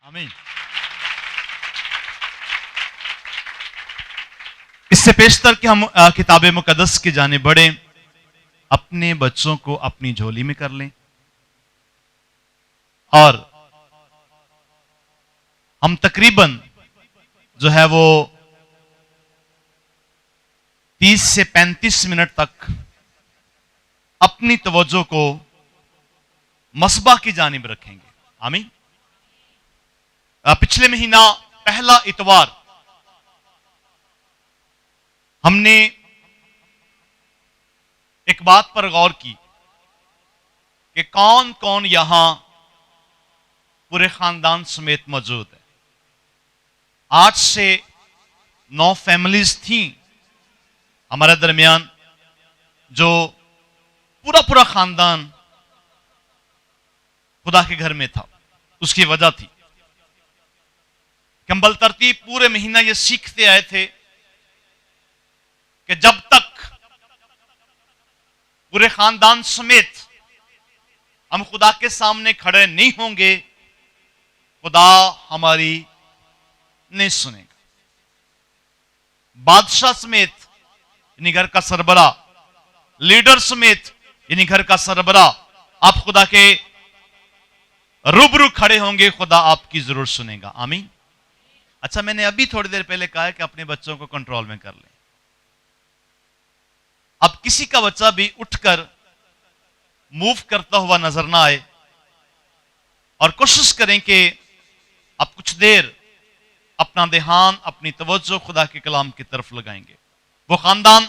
आमीन। इससे पेशतर कि हम किताब मुकद्दस की जानिब बढ़े, अपने बच्चों को अपनी झोली में कर लें और हम तकरीबन जो है वो 30 से 35 मिनट तक अपनी तवज्जो को मस्बा की जानिब रखेंगे। आमीन। पिछले महीना पहला इतवार हमने एक बात पर गौर की कि कौन कौन यहां पूरे खानदान समेत मौजूद है। 8 से 9 फैमिलीज थी हमारे दरमियान, जो पूरा खानदान खुदा के घर में था। उसकी वजह थी कि हम बलतरतीब पूरे महीना ये सीखते आए थे कि जब तक पूरे खानदान समेत हम खुदा के सामने खड़े नहीं होंगे, खुदा हमारी नहीं सुनेगा। बादशाह समेत यानी घर का सरबरा, लीडर समेत यानी घर का सरबरा, आप खुदा के रूबरू खड़े होंगे, खुदा आपकी जरूर सुनेगा। आमीन। अच्छा, मैंने अभी थोड़ी देर पहले कहा है कि अपने बच्चों को कंट्रोल में कर लें। अब किसी का बच्चा भी उठकर मूव करता हुआ नजर ना आए और कोशिश करें कि आप कुछ देर अपना ध्यान, अपनी तवज्जो खुदा के कलाम की तरफ लगाएंगे। वो खानदान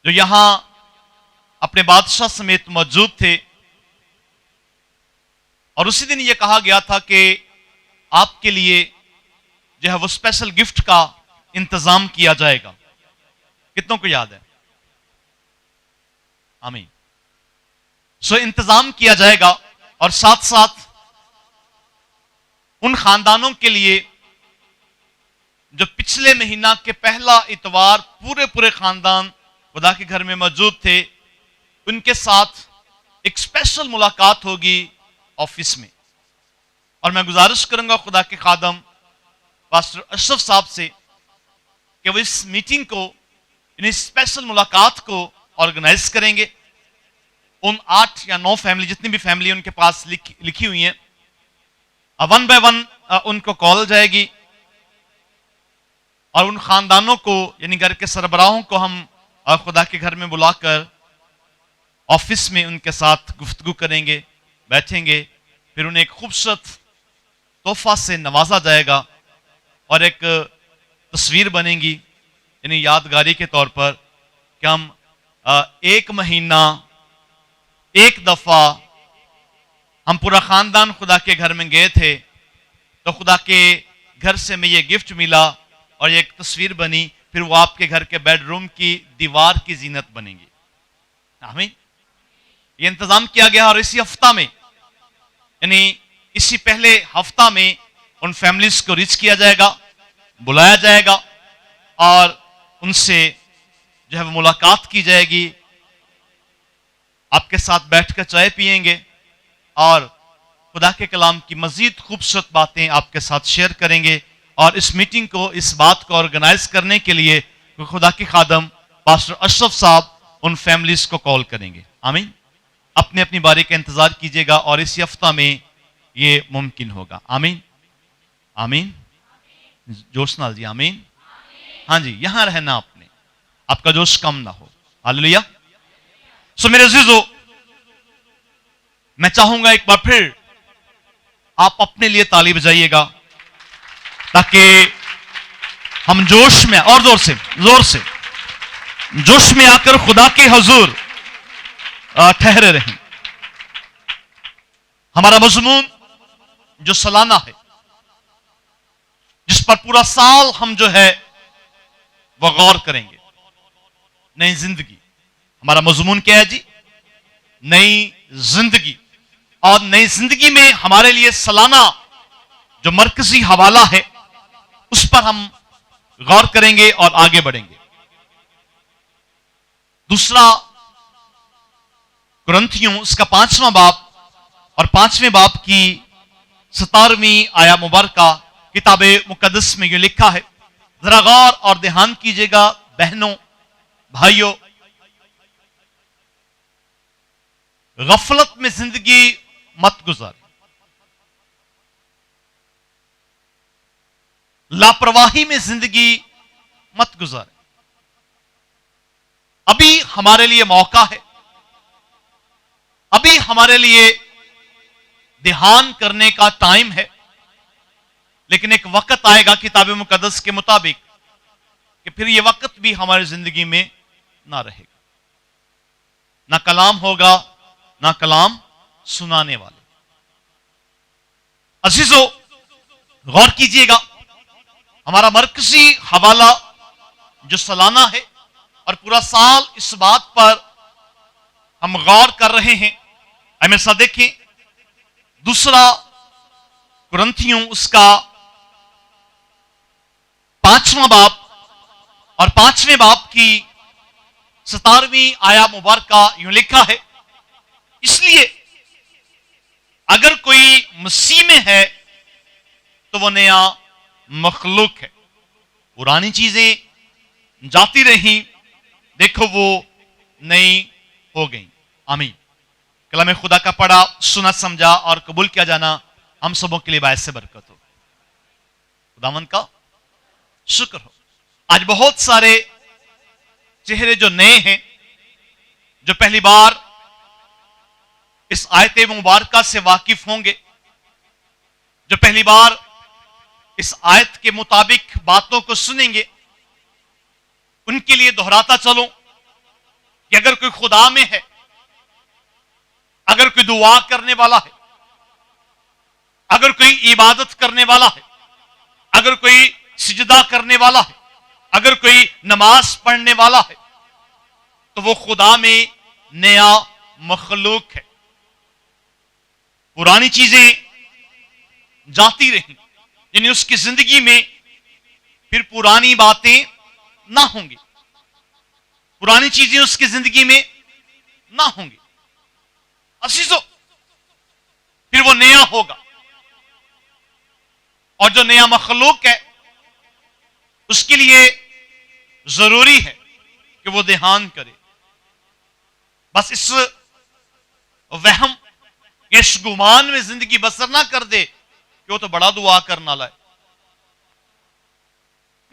जो यहां अपने बादशाह समेत मौजूद थे, और उसी दिन यह कहा गया था कि आपके लिए जो है वो स्पेशल गिफ्ट का इंतजाम किया जाएगा। कितनों को याद है? आमीन। सो इंतजाम किया जाएगा, और साथ साथ उन खानदानों के लिए जो पिछले महीना के पहला इतवार पूरे खानदान खुदा के घर में मौजूद थे, उनके साथ एक स्पेशल मुलाकात होगी ऑफिस में। और मैं गुजारिश करूंगा खुदा के खादम पास्टर अशरफ साहब से कि वो इस मीटिंग को, इन स्पेशल मुलाकात को ऑर्गेनाइज करेंगे। उन 8 या 9 फैमिली, जितनी भी फैमिली उनके पास लिखी हुई हैं, 1 बाय 1 उनको कॉल जाएगी और उन खानदानों को यानी घर के सरबराहों को हम खुदा के घर में बुलाकर ऑफिस में उनके साथ गुफ्तगू करेंगे, बैठेंगे। फिर उन्हें एक खूबसूरत तोहफा से नवाजा जाएगा और एक तस्वीर बनेगी यानी यादगारी के तौर पर कि हम 1 महीना 1 दफा हम पूरा खानदान खुदा के घर में गए थे, तो खुदा के घर से हमें यह गिफ्ट मिला और एक तस्वीर बनी। फिर वो आपके घर के बेडरूम की दीवार की जीनत बनेगी। आमीन। ये इंतजाम किया गया, और इसी हफ्ता में यानी इसी पहले हफ्ता में उन फैमिलीज को रीच किया जाएगा, बुलाया जाएगा और उनसे जो है वो मुलाकात की जाएगी। आपके साथ बैठकर चाय पिएंगे और खुदा के कलाम की मजीद खूबसूरत बातें आपके साथ शेयर करेंगे। और इस मीटिंग को, इस बात को ऑर्गेनाइज करने के लिए खुदा के खादम पास्टर अशरफ साहब उन फैमिलीज को कॉल करेंगे। आमीन। अपनी अपनी बारी का इंतजार कीजिएगा और इसी हफ्ता में ये मुमकिन होगा। आमीन। आमीन। जोश नाल जी आमीन। हाँ जी, यहां रहना, आपने आपका जोश कम ना हो। हालेलुया। सो मेरे अजीजों, मैं चाहूंगा एक बार फिर आप अपने लिए ताली बजाइएगा ताकि हम जोश में, और जोर से जोश में आकर खुदा के हुजूर ठहरे रहें। हमारा मजमून जो सालाना है, जिस पर पूरा साल हम जो है वह गौर करेंगे, नई जिंदगी। हमारा मजमून क्या है जी? नई जिंदगी। और नई जिंदगी में हमारे लिए सालाना जो मरकजी हवाला है, उस पर हम गौर करेंगे और आगे बढ़ेंगे। दूसरा कुरिन्थियों उसका 5वां बाब और 5वें बाब की 17वीं आया मुबारका किताब मुकद्दस में यूं लिखा है, जरा गौर और ध्यान कीजिएगा बहनों भाइयों, गफलत में जिंदगी मत गुजारें, लापरवाही में जिंदगी मत गुजारें। अभी हमारे लिए मौका है, अभी हमारे लिए ध्यान करने का टाइम है, लेकिन एक वक्त आएगा किताब मुकद्दस के मुताबिक कि फिर यह वक्त भी हमारी जिंदगी में ना रहेगा, ना कलाम होगा, ना कलाम सुनाने वाले। अजीजों गौर कीजिएगा, हमारा मरकजी हवाला जो सालाना है और पूरा साल इस बात पर हम गौर कर रहे हैं, हमेशा देखें दूसरा कुरिन्थियों उसका 5वां बाब और 5वें बाब की 17वीं आया मुबारका यूं लिखा है, इसलिए अगर कोई मसीह में है तो वो नया मखलूक है, पुरानी चीजें जाती रही, देखो वो नई हो गई। आमीन। कलाम खुदा का पढ़ा, सुना, समझा और कबूल किया जाना हम सबों के लिए बायस से बरकत हो। खुदावंद का शुक्र हो। आज बहुत सारे चेहरे जो नए हैं, जो पहली बार इस आयत मुबारका से वाकिफ होंगे, जो पहली बार इस आयत के मुताबिक बातों को सुनेंगे, उनके लिए दोहराता चलूं कि अगर कोई खुदा में है, अगर कोई दुआ करने वाला है, अगर कोई इबादत करने वाला है, अगर कोई सिजदा करने वाला है, अगर कोई नमाज पढ़ने वाला है, तो वो खुदा में नया मखलूक है। पुरानी चीजें जाती रही, यानी उसकी जिंदगी में फिर पुरानी बातें ना होंगी, पुरानी चीजें उसकी जिंदगी में ना होंगी। अजीजों फिर वो नया होगा, और जो नया मखलूक है उसके लिए जरूरी है कि वो ध्यान करे। बस इस वहम, इस गुमान में जिंदगी बसर ना कर दे कि वो तो बड़ा दुआ करने वाला है।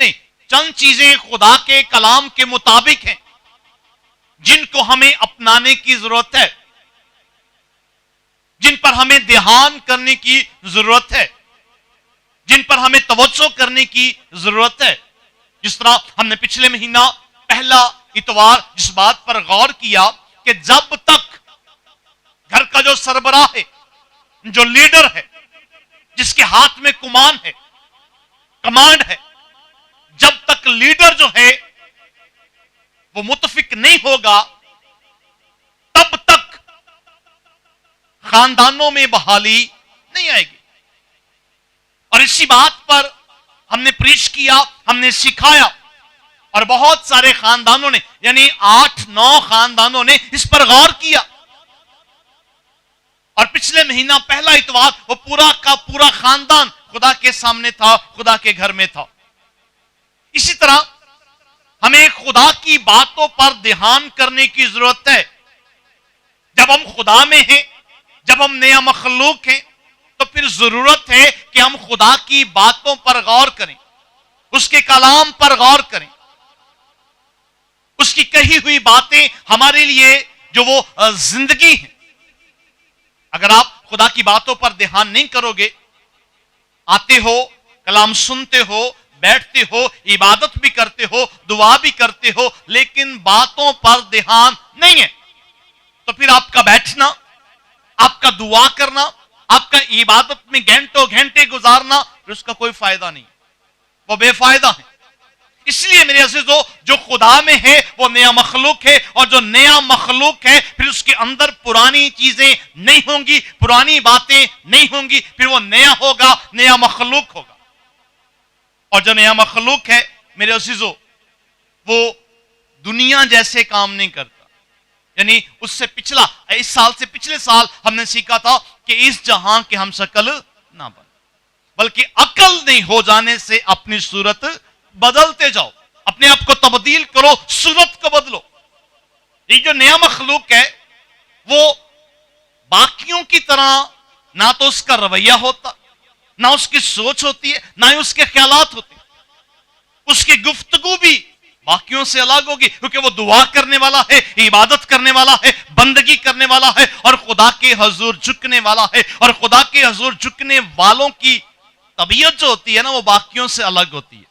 नहीं, चंद चीजें खुदा के कलाम के मुताबिक हैं जिनको हमें अपनाने की जरूरत है, जिन पर हमें ध्यान करने की जरूरत है, जिन पर हमें तवज्जो करने की जरूरत है। जिस तरह हमने पिछले महीना पहला इतवार जिस बात पर गौर किया कि जब तक घर का जो सरबराह है, जो लीडर है, जिसके हाथ में कुमान है, कमांड है, जब तक लीडर जो है वो मुतफिक नहीं होगा, तब तक खानदानों में बहाली नहीं आएगी। और इसी बात पर हमने प्रीच किया, हमने सिखाया, और बहुत सारे खानदानों ने, यानी 8-9 खानदानों ने इस पर गौर किया। और पिछले महीना पहला इतवार वो पूरा का पूरा खानदान खुदा के सामने था, खुदा के घर में था। इसी तरह हमें खुदा की बातों पर ध्यान करने की जरूरत है। जब हम खुदा में हैं, जब हम नया मखलूक हैं, तो फिर जरूरत है कि हम खुदा की बातों पर गौर करें, उसके कलाम पर गौर करें, उसकी कही हुई बातें हमारे लिए जो वो जिंदगी है। अगर आप खुदा की बातों पर ध्यान नहीं करोगे, आते हो, कलाम सुनते हो, बैठते हो, इबादत भी करते हो, दुआ भी करते हो, लेकिन बातों पर ध्यान नहीं है, तो फिर आपका बैठना, आपका दुआ करना, आपका इबादत में घंटों घंटे गुजारना, फिर उसका कोई फायदा नहीं, वो बेफायदा है। इसलिए मेरे अजीजों, जो खुदा में है वो नया मखलूक है, और जो नया मखलूक है फिर उसके अंदर पुरानी चीजें नहीं होंगी, पुरानी बातें नहीं होंगी, फिर वो नया होगा, नया मखलूक होगा। और जो नया मखलूक है मेरे अजीजों, वो दुनिया जैसे काम नहीं करता। यानी उससे पिछला, इस साल से पिछले साल हमने सीखा था कि इस जहां के हम शकल ना बन, बल्कि अकल नहीं हो जाने से अपनी सूरत बदलते जाओ, अपने आप को तब्दील करो, सूरत को बदलो। ये जो नया मखलूक है वो बाकियों की तरह ना तो उसका रवैया होता, ना उसकी सोच होती है, ना ही उसके ख्यालात होते हैं। उसकी गुफ्तगू भी बाकियों से अलग होगी, क्योंकि वो दुआ करने वाला है, इबादत करने वाला है, बंदगी करने वाला है और खुदा के हजूर झुकने वाला है। और खुदा के हजूर झुकने वालों की तबीयत जो होती है ना, वो बाकियों से अलग होती है।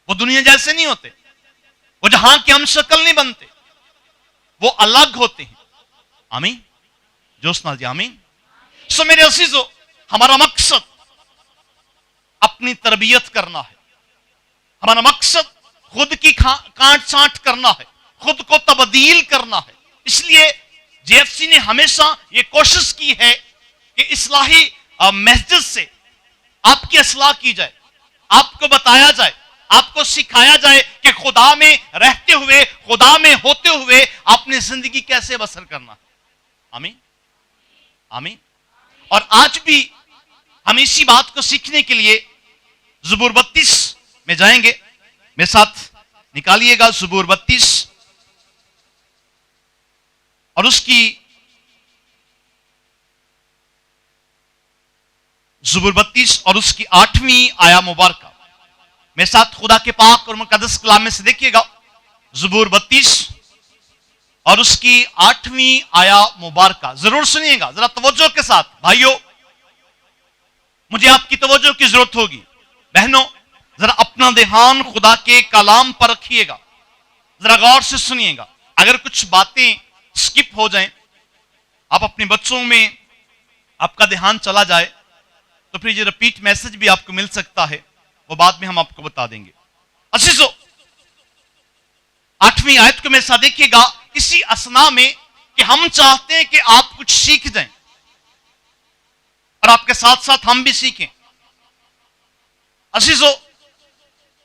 वो दुनिया जैसे नहीं होते, वो जहां के हम शक्ल नहीं बनते, वो अलग होते हैं। आमीन, जोशना जी आमीन। सो मेरे अजीजों, हमारा मकसद अपनी तरबियत करना है, हमारा मकसद खुद की काट छांट करना है, खुद को तब्दील करना है। इसलिए जेएफसी ने हमेशा यह कोशिश की है कि इस्लाही मैसेज से आपकी असलाह की जाए, आपको बताया जाए, आपको सिखाया जाए कि खुदा में रहते हुए, खुदा में होते हुए आपने जिंदगी कैसे बसर करना है। आमीन, आमीन। और आज भी हम इसी बात को सीखने के लिए ज़बूर 32 में जाएंगे। मेरे साथ निकालिएगा ज़बूर 32 और उसकी ज़बूर 32 और उसकी 8वीं आया मुबारक। मेरे साथ खुदा के पाक और मुकद्दस कलाम में से देखिएगा ज़बूर 32 और उसकी 8वीं आया मुबारक। जरूर सुनिएगा, जरा तवज्जो के साथ। भाइयों, मुझे आपकी तवज्जो की जरूरत होगी। बहनों, जरा अपना ध्यान खुदा के कलाम पर रखिएगा, जरा गौर से सुनिएगा। अगर कुछ बातें स्किप हो जाएं, आप अपने बच्चों में आपका ध्यान चला जाए, तो फिर ये रिपीट मैसेज भी आपको मिल सकता है, वो बाद में हम आपको बता देंगे। अजीजों, 8वीं आयत को मेरे साथ देखिएगा, इसी असना में कि हम चाहते हैं कि आप कुछ सीख जाएं और आपके साथ साथ हम भी सीखें। अजीजों,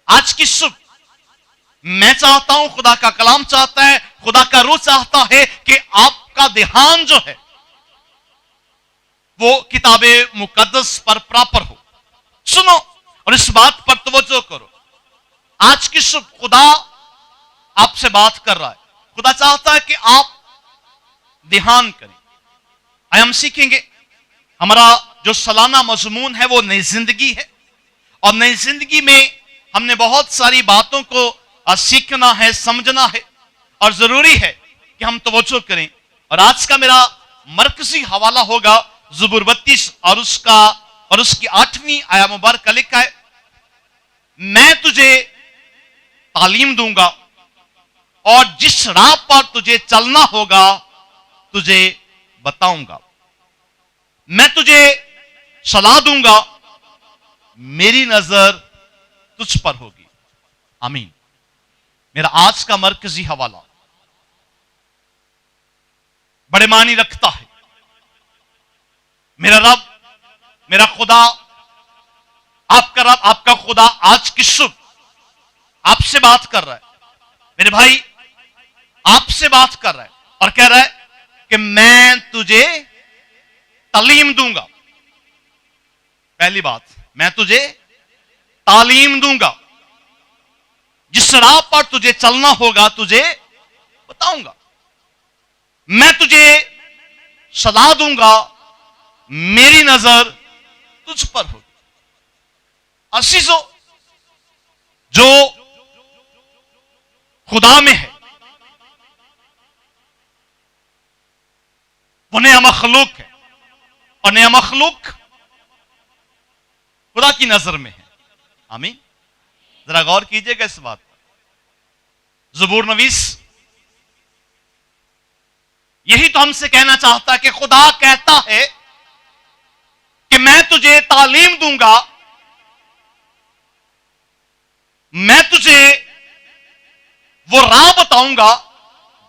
आज की सुबह मैं चाहता हूं, खुदा का कलाम चाहता है, खुदा का रूह चाहता है कि आपका ध्यान जो है वो किताबे मुकद्दस पर प्रॉपर हो। सुनो और इस बात पर तवज्जो करो। आज की सुबह खुदा आपसे बात कर रहा है। खुदा चाहता है कि आप ध्यान करें। आइए हम सीखेंगे। हमारा जो सालाना मजमून है वो नई जिंदगी है, और नई जिंदगी में हमने बहुत सारी बातों को सीखना है, समझना है, और जरूरी है कि हम तवज्जो करें। और आज का मेरा मरकजी हवाला होगा ज़बूर 32 और उसकी 8वीं आया मुबारक। लिखा है, मैं तुझे तालीम दूंगा और जिस राह पर तुझे चलना होगा तुझे बताऊंगा। मैं तुझे सलाह दूंगा, मेरी नजर तुझ पर होगी। आमीन। मेरा आज का मरकजी हवाला बड़े मानी रखता है। मेरा रब, मेरा खुदा, आपका रब, आपका खुदा आज की सुबह आपसे बात कर रहा है। मेरे भाई, आपसे बात कर रहा है और कह रहा है कि मैं तुझे तालीम दूंगा। पहली बात, मैं तुझे तालीम दूंगा, जिस राह पर तुझे चलना होगा तुझे बताऊंगा। मैं तुझे सलाह दूंगा, मेरी नजर तुझ पर होगी। अजीजों, जो खुदा में है वो नया मखलूक है, और नया मखलूक खुदा की नजर में है। आमीन। जरा गौर कीजिएगा इस बात पर। ज़बूर नवीस यही तो हमसे कहना चाहता है कि खुदा कहता है कि मैं तुझे तालीम दूंगा, मैं तुझे वो राह बताऊंगा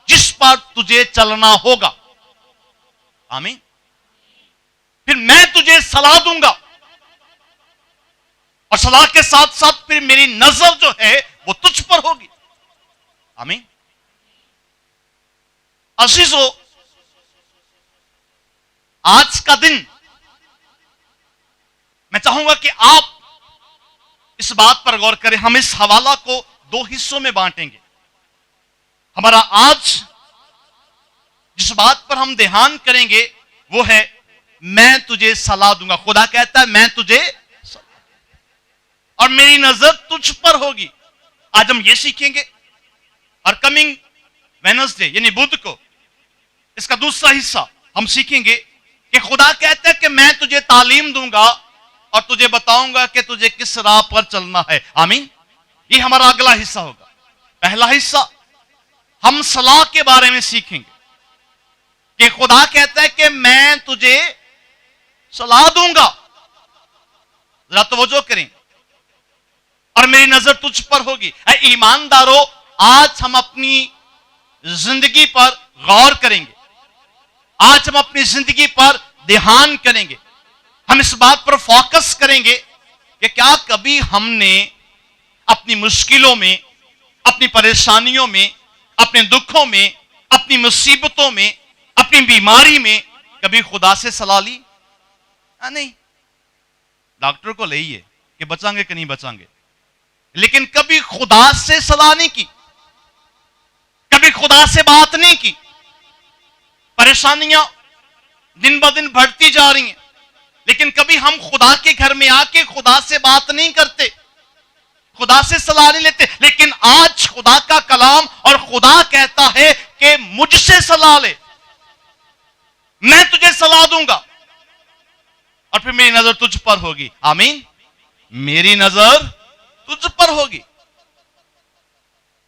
जिस पर तुझे चलना होगा। आमीन। फिर मैं तुझे सलाह दूंगा, और सलाह के साथ साथ फिर मेरी नजर जो है वो तुझ पर होगी। आमीन। अजीजों, आज का दिन चाहूंगा कि आप इस बात पर गौर करें। हम इस हवाला को दो हिस्सों में बांटेंगे। हमारा आज जिस बात पर हम ध्यान करेंगे वो है मैं तुझे सलाह दूंगा। खुदा कहता है मैं तुझे और मेरी नजर तुझ पर होगी। आज हम ये सीखेंगे और कमिंग वेडनेसडे यानी बुध को इसका दूसरा हिस्सा हम सीखेंगे कि खुदा कहता है कि मैं तुझे तालीम दूंगा और तुझे बताऊंगा कि तुझे किस राह पर चलना है। आमीन। ये हमारा अगला हिस्सा होगा। पहला हिस्सा हम सलाह के बारे में सीखेंगे कि खुदा कहता है कि मैं तुझे सलाह दूंगा। जरा तवज्जो करें। और मेरी नजर तुझ पर होगी। ईमानदारों, आज हम अपनी जिंदगी पर गौर करेंगे। आज हम अपनी जिंदगी पर ध्यान करेंगे। हम इस बात पर फोकस करेंगे कि क्या कभी हमने अपनी मुश्किलों में, अपनी परेशानियों में, अपने दुखों में, अपनी मुसीबतों में, अपनी बीमारी में कभी खुदा से सलाह ली? नहीं। डॉक्टर को ले ही कि बचांगे कि नहीं बचांगे, लेकिन कभी खुदा से सलाह नहीं की, कभी खुदा से बात नहीं की। परेशानियां दिन ब दिन बढ़ती जा रही हैं, लेकिन कभी हम खुदा के घर में आके खुदा से बात नहीं करते, खुदा से सलाह नहीं लेते। लेकिन आज खुदा का कलाम और खुदा कहता है कि मुझसे सलाह ले, मैं तुझे सलाह दूंगा और फिर मेरी नजर तुझ पर होगी। आमीन। मेरी नजर तुझ पर होगी।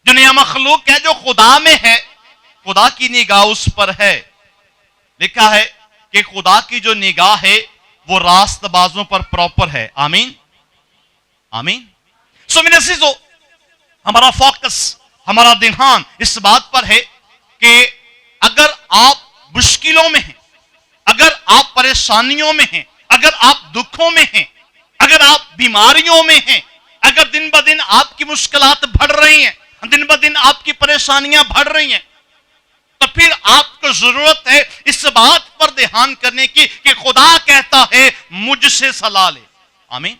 दुनिया मखलूक है जो खुदा में है, खुदा की निगाह उस पर है। लिखा है कि खुदा की जो निगाह है वो रास्तबाजों पर प्रॉपर है। आमीन। आमीन। सो मेरे अज़ीज़ों, हमारा फोकस, हमारा ध्यान इस बात पर है कि अगर आप मुश्किलों में हैं, अगर आप परेशानियों में हैं, अगर आप दुखों में हैं, अगर आप बीमारियों में हैं, अगर दिन ब दिन आपकी मुश्किलात बढ़ रही हैं, दिन ब दिन आपकी परेशानियां बढ़ रही हैं, तो फिर आपको जरूरत है इस बात पर ध्यान करने की कि खुदा कहता है मुझसे सलाह ले। आमीन।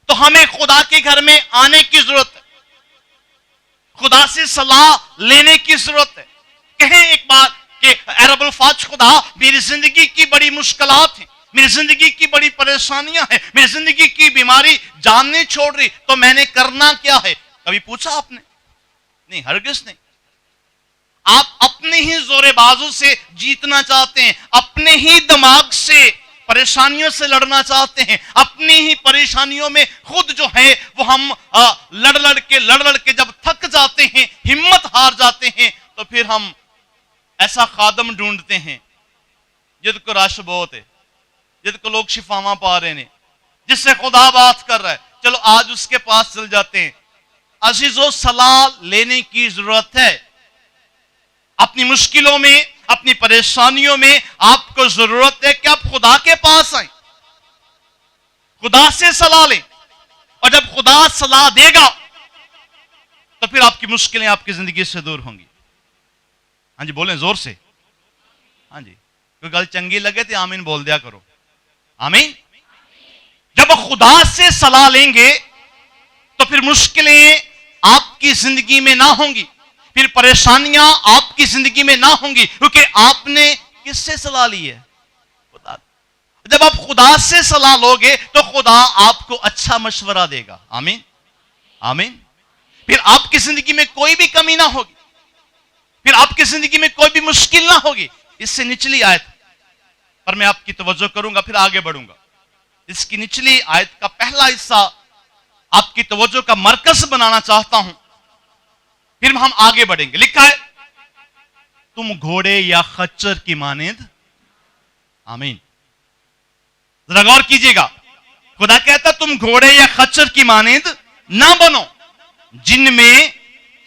तो हमें खुदा के घर में आने की जरूरत है, खुदा से सलाह लेने की जरूरत है। कहें एक बार कि रब अल्फाज खुदा, मेरी जिंदगी की बड़ी मुश्किलात हैं, मेरी जिंदगी की बड़ी परेशानियां हैं, मेरी जिंदगी की बीमारी जान नहीं छोड़ रही, तो मैंने करना क्या है? कभी पूछा आपने? नहीं, हरगिज़ नहीं। आप अपने ही जोरे बाजू से जीतना चाहते हैं, अपने ही दिमाग से परेशानियों से लड़ना चाहते हैं, अपनी ही परेशानियों में खुद जो है वो हम लड़ लड़ के जब थक जाते हैं, हिम्मत हार जाते हैं, तो फिर हम ऐसा खादम ढूंढते हैं जिसको रश बहुत है, जिसको लोग शिफावा पा रहे हैं, जिससे खुदा बात कर रहा है, चलो आज उसके पास चल जाते हैं। अजीजों, सलाह लेने की जरूरत है। अपनी मुश्किलों में, अपनी परेशानियों में आपको जरूरत है कि आप खुदा के पास आए, खुदा से सलाह लें, और जब खुदा सलाह देगा तो फिर आपकी मुश्किलें आपकी जिंदगी से दूर होंगी। हाँ जी, बोलें जोर से। हाँ जी, कोई गल चंगी लगे तो आमीन बोल दिया करो। आमीन। जब खुदा से सलाह लेंगे तो फिर मुश्किलें आपकी जिंदगी में ना होंगी, फिर परेशानियां आपकी जिंदगी में ना होंगी, क्योंकि आपने किससे सलाह ली है? खुदा। जब आप खुदा से सलाह लोगे तो खुदा आपको अच्छा मशवरा देगा। आमीन। आमीन। फिर आपकी जिंदगी में कोई भी कमी ना होगी, फिर आपकी जिंदगी में कोई भी मुश्किल ना होगी। इससे निचली आयत पर मैं आपकी तवज्जो करूंगा, फिर आगे बढ़ूंगा। इसकी निचली आयत का पहला हिस्सा आपकी तवज्जो का मरकज बनाना चाहता हूं, फिर हम आगे बढ़ेंगे। लिखा है, तुम घोड़े या खच्चर की मानिंद। आमीन। जरा गौर कीजिएगा, खुदा कहता तुम घोड़े या खच्चर की मानिंद ना बनो जिनमें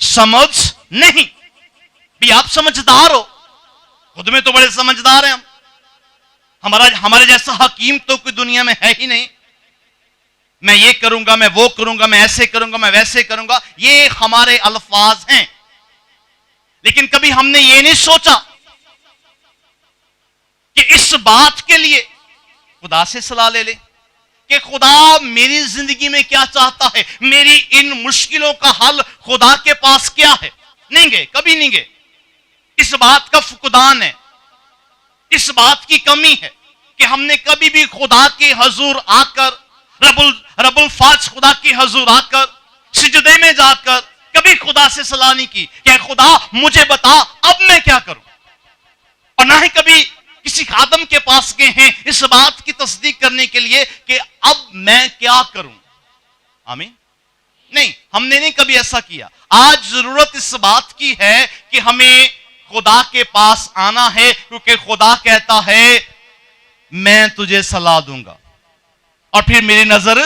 समझ नहीं। भी आप समझदार हो, खुद में तो बड़े समझदार हैं हम, हमारे जैसा हकीम तो कोई दुनिया में है ही नहीं। मैं ये करूंगा, मैं वो करूंगा, मैं ऐसे करूंगा, मैं वैसे करूंगा, ये हमारे अल्फाज हैं। लेकिन कभी हमने ये नहीं सोचा कि इस बात के लिए खुदा से सलाह ले ले। कि खुदा मेरी जिंदगी में क्या चाहता है, मेरी इन मुश्किलों का हल खुदा के पास क्या है। नहीं गए, कभी नहीं गए। इस बात का फुकदान है, इस बात की कमी है कि हमने कभी भी खुदा के हजूर आकर, रबुल फाज खुदा के हजूर आकर, सिजदे में जाकर कभी खुदा से सलाह नहीं की कि खुदा मुझे बता अब मैं क्या करूं। और ना ही कभी किसी खादम के पास गए हैं इस बात की तस्दीक करने के लिए कि अब मैं क्या करूं। आमीन। नहीं, हमने नहीं कभी ऐसा किया। आज जरूरत इस बात की है कि हमें खुदा के पास आना है, क्योंकि खुदा कहता है मैं तुझे सलाह दूंगा और फिर मेरी नजर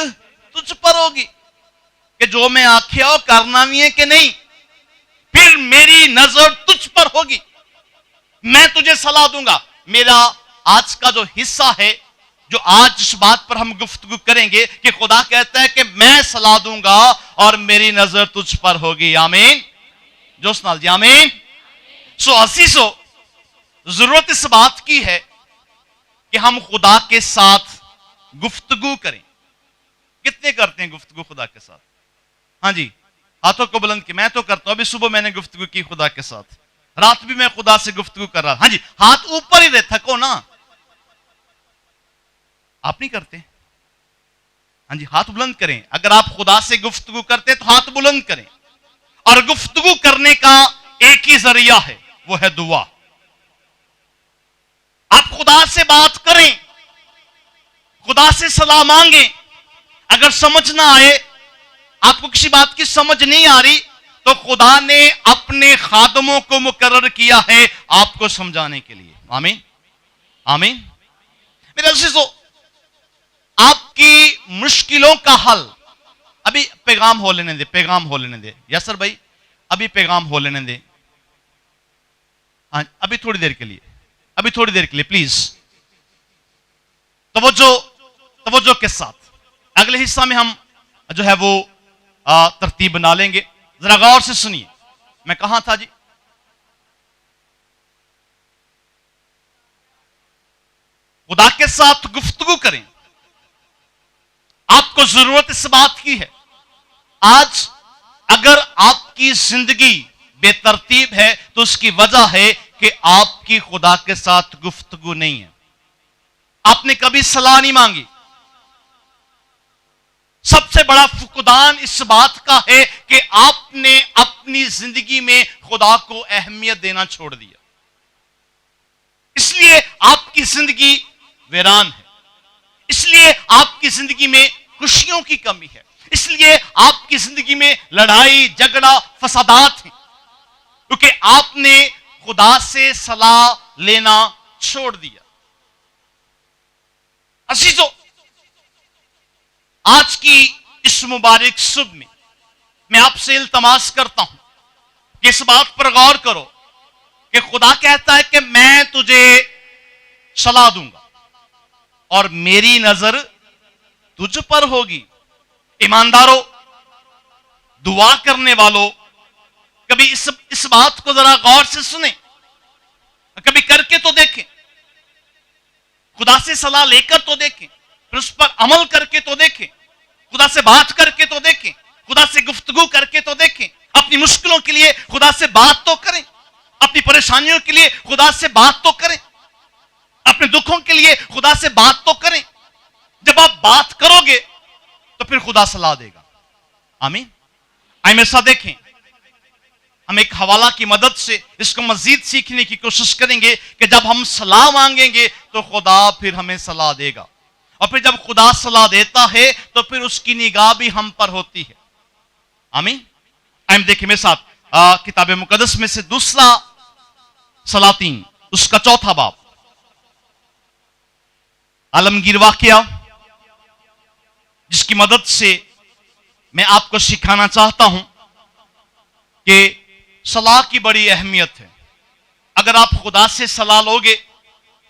तुझ पर होगी कि जो मैं आख्या हो करना भी है कि नहीं, फिर मेरी नजर तुझ पर होगी, मैं तुझे सलाह दूंगा। मेरा आज का जो हिस्सा है, जो आज इस बात पर हम गुफ्तगू करेंगे कि खुदा कहता है कि मैं सलाह दूंगा और मेरी नजर तुझ पर होगी। आमीन। जो सुनाल जी आमीन। सो असीसो जरूरत इस बात की है कि हम खुदा के साथ गुफ्तगू करें। कितने करते हैं गुफ्तगू खुदा के साथ? हाँ जी, हाथों को बुलंद की। मैं तो करता हूं। अभी सुबह मैंने गुफ्तगू की खुदा के साथ, रात भी मैं खुदा से गुफ्तगू कर रहा। हाँ जी, हाथ ऊपर ही रहे, थको ना। आप नहीं करते? हाँ जी, हाथ बुलंद करें। अगर आप खुदा से गुफ्तगू करते तो हाथ बुलंद करें। और गुफ्तगू करने का एक ही जरिया है, वो है दुआ। आप खुदा से बात करें, खुदा से सलाह मांगे। अगर समझ ना आए, आपको किसी बात की समझ नहीं आ रही, तो खुदा ने अपने खादमों को मुकर्रर किया है आपको समझाने के लिए। आमीन। आमीन। मेरे अज़ीज़ों, आपकी मुश्किलों का हल, अभी पैगाम हो लेने दे, पैगाम हो लेने दे। यस सर भाई, अभी पैगाम हो लेने दे। हाँ, अभी थोड़ी देर के लिए, अभी थोड़ी देर के लिए प्लीज तवज्जो के साथ। अगले हिस्सा में हम जो है वो तरतीब बना लेंगे। जरा गौर से सुनिए, मैं कहां था जी? खुदा के साथ गुफ्तगू करें। आपको जरूरत इस बात की है। आज अगर आपकी जिंदगी बेतरतीब है तो उसकी वजह है कि आपकी खुदा के साथ गुफ्तगू नहीं है। आपने कभी सलाह नहीं मांगी। सबसे बड़ा फुकदान इस बात का है कि आपने अपनी जिंदगी में खुदा को अहमियत देना छोड़ दिया। इसलिए आपकी जिंदगी वीरान है, इसलिए आपकी जिंदगी में खुशियों की कमी है, इसलिए आपकी जिंदगी में लड़ाई झगड़ा फसादात हैं, क्योंकि आपने खुदा से सलाह लेना छोड़ दिया। अजीजों, आज की इस मुबारक सुबह में मैं आपसे इल्तमास करता हूं कि इस बात पर गौर करो कि खुदा कहता है कि मैं तुझे सलाह दूंगा और मेरी नजर तुझ पर होगी। ईमानदारों, दुआ करने वालों, कभी इस बात को जरा गौर से सुने, कभी करके तो देखें, खुदा से सलाह लेकर तो देखें, फिर उस पर अमल करके तो देखें, खुदा से बात करके तो देखें, खुदा से गुफ्तगू करके तो देखें। अपनी मुश्किलों के लिए खुदा से बात तो करें, अपनी परेशानियों के लिए खुदा से बात तो करें, अपने दुखों के लिए खुदा से बात तो करें। जब आप बात करोगे तो फिर खुदा सलाह देगा। आमीन। आइए मेरे साथ देखें, हम एक हवाला की मदद से इसको मजीद सीखने की कोशिश करेंगे कि जब हम सलाह मांगेंगे तो खुदा फिर हमें सलाह देगा, और फिर जब खुदा सलाह देता है तो फिर उसकी निगाह भी हम पर होती है। आमीन। आइए देखिए मेरे साथ किताब मुकद्दस में से दूसरा सलातीन, उसका चौथा बाब, आलमगीर वाकया, जिसकी मदद से मैं आपको सिखाना चाहता हूं कि सलाह की बड़ी अहमियत है। अगर आप खुदा से सलाह लोगे,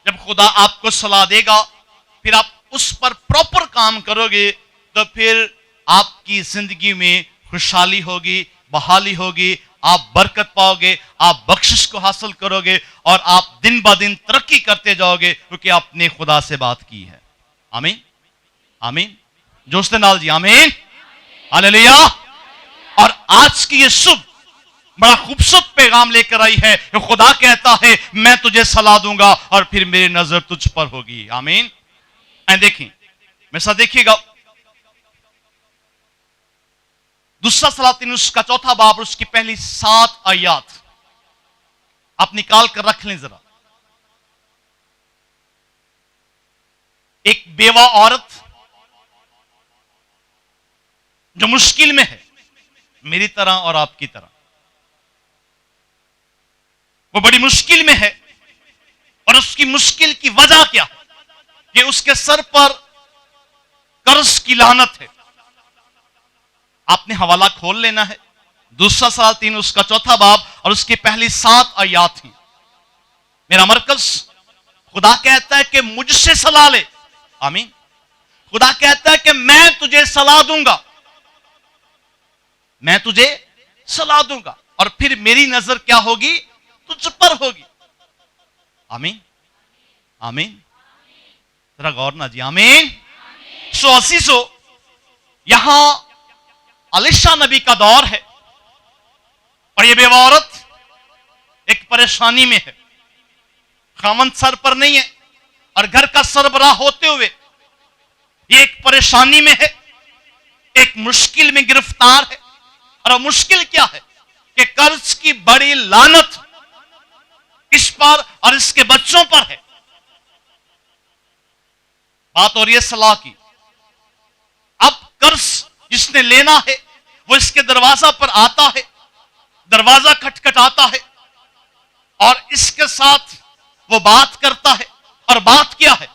जब खुदा आपको सलाह देगा, फिर आप उस पर प्रॉपर काम करोगे, तो फिर आपकी जिंदगी में खुशहाली होगी, बहाली होगी, आप बरकत पाओगे, आप बख्शिश को हासिल करोगे और आप दिन ब दिन तरक्की करते जाओगे, क्योंकि आपने खुदा से बात की है। आमीन। आमीन। जोश के नाल जी आमीन, हालेलुया। और आज की ये शुभ बड़ा खूबसूरत पैगाम लेकर आई है। खुदा कहता है मैं तुझे सलाह दूंगा और फिर मेरी नजर तुझ पर होगी। आमीन। देखिए मेरे साथ देखिएगा, दूसरा सलातीन उसका चौथा बाब और उसकी पहली 7 आयत आप निकाल कर रख लें जरा। एक बेवा औरत जो मुश्किल में है, मेरी तरह और आपकी तरह, वो बड़ी मुश्किल में है और उसकी मुश्किल की वजह क्या है कि उसके सर पर कर्ज की लानत है। आपने हवाला खोल लेना है, दूसरा सलातीन उसका चौथा बाब और उसकी पहली 7 आयत थी। मेरा मरकज खुदा कहता है कि मुझसे सलाह ले। आमीन। खुदा कहता है कि मैं तुझे सलाह दूंगा, मैं तुझे सलाह दूंगा और फिर मेरी नजर क्या होगी, तुझ पर होगी। आमीन, आमीन। जरा गौर ना जी, आमीन। सो यहां अलीशा नबी का दौर है और यह बेवा औरत एक परेशानी में है। खामंद सर पर नहीं है और घर का सरबराह होते हुए ये एक परेशानी में है, एक मुश्किल में गिरफ्तार है। और मुश्किल क्या है कि कर्ज की बड़ी लानत इस पर और इसके बच्चों पर है। बात हो रही है सलाह की। अब कर्ज जिसने लेना है वो इसके दरवाजा पर आता है, दरवाजा खटखटाता है और इसके साथ वो बात करता है। और बात क्या है,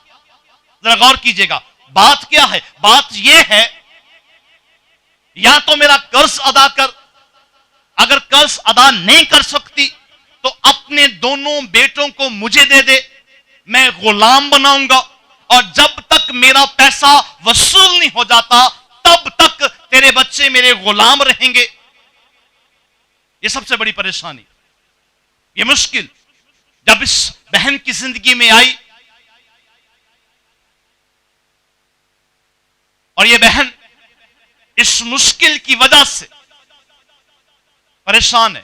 जरा गौर कीजिएगा, बात क्या है? बात यह है या तो मेरा कर्ज अदा कर, अगर कर्ज अदा नहीं कर सकती तो अपने दोनों बेटों को मुझे दे दे, मैं गुलाम बनाऊंगा और जब तक मेरा पैसा वसूल नहीं हो जाता तब तक तेरे बच्चे मेरे गुलाम रहेंगे। यह सबसे बड़ी परेशानी, यह मुश्किल जब इस बहन की जिंदगी में आई और यह बहन इस मुश्किल की वजह से परेशान है।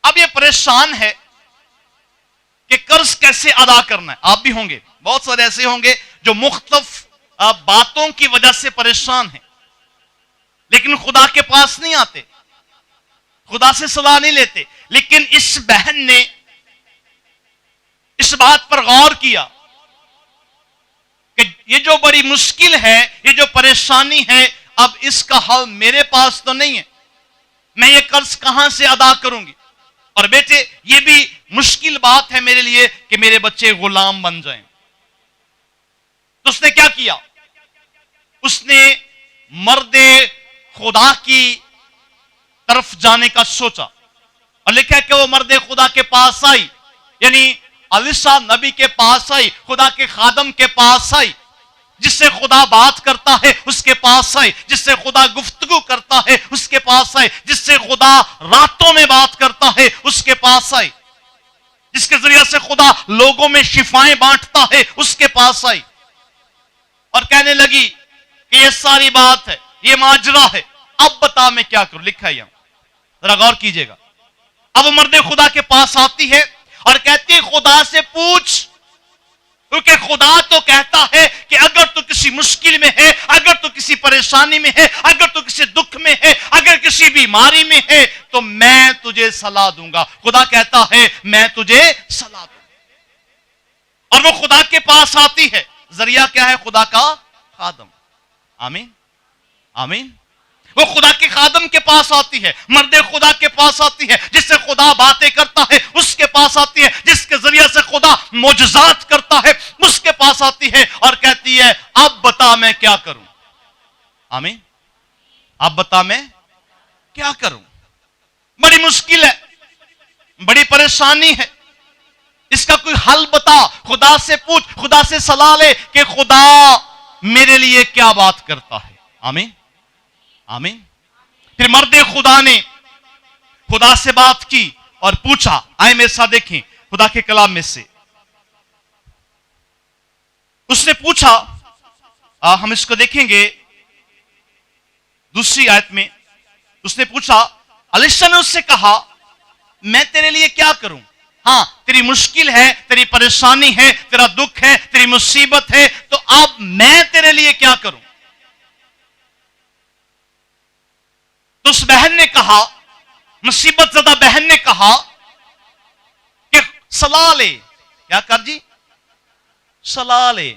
अब यह परेशान है कि कर्ज कैसे अदा करना है। आप भी होंगे, बहुत सारे ऐसे होंगे जो मुख्तलिफ बातों की वजह से परेशान हैं, लेकिन खुदा के पास नहीं आते, खुदा से सलाह नहीं लेते। लेकिन इस बहन ने इस बात पर गौर किया कि ये जो बड़ी मुश्किल है, ये जो परेशानी है, अब इसका हल मेरे पास तो नहीं है, मैं ये कर्ज कहां से अदा करूंगी। और बेटे ये भी मुश्किल बात है मेरे लिए कि मेरे बच्चे गुलाम बन जाएं। तो उसने क्या किया, उसने मर्दे खुदा की तरफ जाने का सोचा और लिखा है कि वो मर्दे खुदा के पास आई, यानी अलीशा नबी के पास आई, खुदा के खादम के पास आई, जिससे खुदा बात करता है उसके पास आई, जिससे खुदा गुफ्तगू करता है उसके पास आई, जिससे खुदा रातों में बात करता है उसके पास आई, जिसके जरिए से खुदा लोगों में शिफाएं बांटता है उसके पास आई और कहने लगी कि ये सारी बात है, ये माजरा है, अब बता मैं क्या करूं। लिखा है यहां, जरा गौर कीजिएगा। अब मर्दे खुदा के पास आती है और कहती है खुदा से पूछ, क्योंकि खुदा तो कहता है कि अगर तू किसी मुश्किल में है, अगर तू किसी परेशानी में है, अगर तू किसी दुख में है, अगर किसी बीमारी में है तो मैं तुझे सलाह दूंगा। खुदा कहता है मैं तुझे सलाह दूंगा। और वो खुदा के पास आती है, जरिया क्या है, खुदा का खादम। आमीन, आमीन। वो खुदा के खादम के पास आती है, मर्दे खुदा के पास आती है, जिससे खुदा बातें करता है उसके पास आती है, जिसके जरिए से खुदा मोजज़ात करता है उसके पास आती है और कहती है अब बता मैं क्या करूं। आमीन, अब बता मैं क्या करूं। बड़ी मुश्किल है, बड़ी परेशानी है, इसका कोई हल बता। खुदा से पूछ, खुदा से सलाह ले कि खुदा मेरे लिए क्या बात करता है। आमीन, आमीन। फिर मर्दे खुदा ने खुदा से बात की और पूछा। आए मेरे साथ देखें खुदा के कलाम में से, उसने पूछा हम इसको देखेंगे दूसरी आयत में। उसने पूछा, अलीशा ने उससे कहा, मैं तेरे लिए क्या करूं? हाँ, तेरी मुश्किल है, तेरी परेशानी है, तेरा दुख है, तेरी मुसीबत है, तो अब मैं तेरे लिए क्या करूं? तो उस बहन ने कहा, मुसीबत ज़दा बहन ने कहा कि सलाह ले। क्या कर जी? सलाह ले।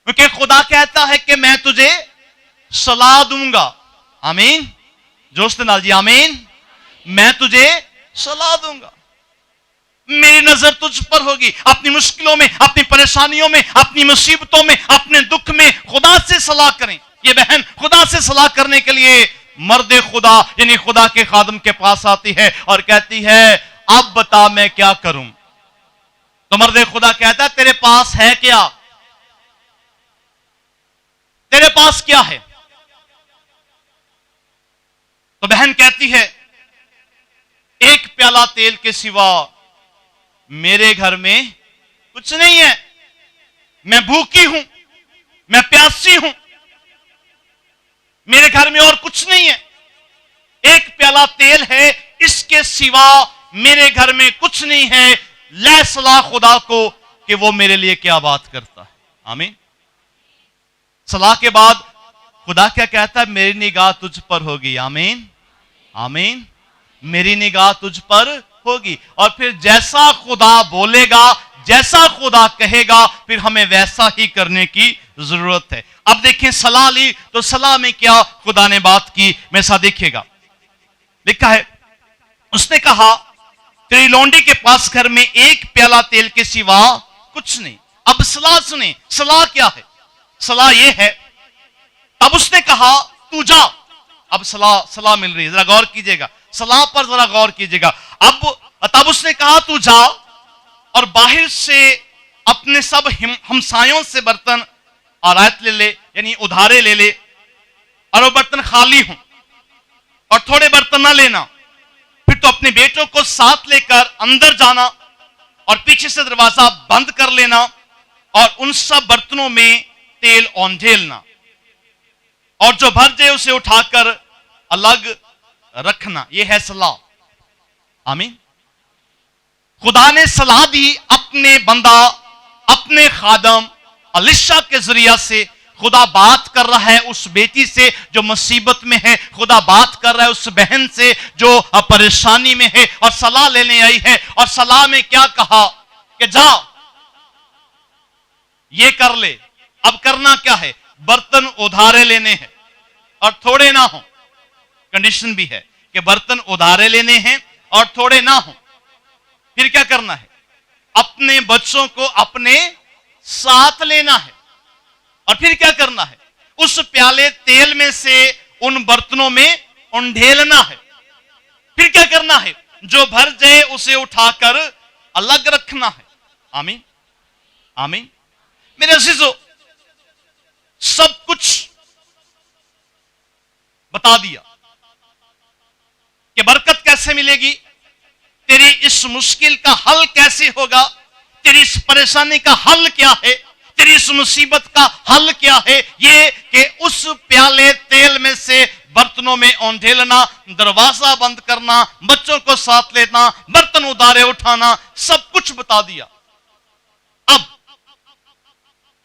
क्योंकि खुदा कहता है कि मैं तुझे सलाह दूंगा। आमीन। जोश नाल जी आमीन। मैं तुझे सलाह दूंगा, मेरी नजर तुझ पर होगी। अपनी मुश्किलों में, अपनी परेशानियों में, अपनी मुसीबतों में, अपने दुख में खुदा से सलाह करें। ये बहन खुदा से सलाह करने के लिए मर्द खुदा यानी खुदा के खादम के पास आती है और कहती है, अब बता मैं क्या करूं? तो मर्द खुदा कहता है, तेरे पास है क्या? तेरे पास क्या है? तो बहन कहती है, एक प्याला तेल के सिवा मेरे घर में कुछ नहीं है। मैं भूखी हूं, मैं प्यासी हूं, मेरे घर में और कुछ नहीं है। एक प्याला तेल है, इसके सिवा मेरे घर में कुछ नहीं है। ले सलाह खुदा को कि वो मेरे लिए क्या बात करता है। आमीन। सलाह के बाद खुदा क्या कहता है? मेरी निगाह तुझ पर होगी। आमीन आमीन। मेरी निगाह तुझ पर होगी। और फिर जैसा खुदा बोलेगा, जैसा खुदा कहेगा, फिर हमें वैसा ही करने की जरूरत है। अब देखें, सलाह ली तो सलाह में क्या खुदा ने बात की, मेरे साथ देखिएगा। लिखा है, उसने कहा, तेरी लौंडी के पास घर में एक प्याला तेल के सिवा कुछ नहीं। अब सलाह सुने, सलाह क्या है? सलाह यह है, अब उसने कहा तू जा। अब सलाह मिल रही है, जरा गौर कीजिएगा, सलाह पर जरा गौर कीजिएगा। तब उसने कहा तू जा और बाहर से अपने सब हमसायों से बर्तन आरायत ले ले, यानी उधारे ले ले, और वो बर्तन खाली हों और थोड़े बर्तन ना लेना। फिर तो अपने बेटों को साथ लेकर अंदर जाना और पीछे से दरवाजा बंद कर लेना और उन सब बर्तनों में तेल औंधेलना, और जो भर जाए उसे उठाकर अलग रखना। यह है सलाह। आमीन। खुदा ने सलाह दी अपने बंदा, अपने खादम अलीशा के जरिया से। खुदा बात कर रहा है उस बेटी से जो मुसीबत में है, खुदा बात कर रहा है उस बहन से जो परेशानी में है और सलाह लेने आई है। और सलाह में क्या कहा कि जा ये कर ले। अब करना क्या है? बर्तन उधारे लेने हैं और थोड़े ना हो। कंडीशन भी है कि बर्तन उधारे लेने हैं और थोड़े ना हो। फिर क्या करना है? अपने बच्चों को अपने साथ लेना है। और फिर क्या करना है? उस प्याले तेल में से उन बर्तनों में उंडेलना है। फिर क्या करना है? जो भर जाए उसे उठाकर अलग रखना है। आमीन आमीन। मेरे अजीजों, सब कुछ बता दिया कि बरकत कैसे मिलेगी, तेरी इस मुश्किल का हल कैसे होगा, तेरी इस परेशानी का हल क्या है, तेरी इस मुसीबत का हल क्या है। ये कि उस प्याले तेल में से बर्तनों में औंधेलना, दरवाजा बंद करना, बच्चों को साथ लेना, बर्तन उधारे उठाना, सब कुछ बता दिया। अब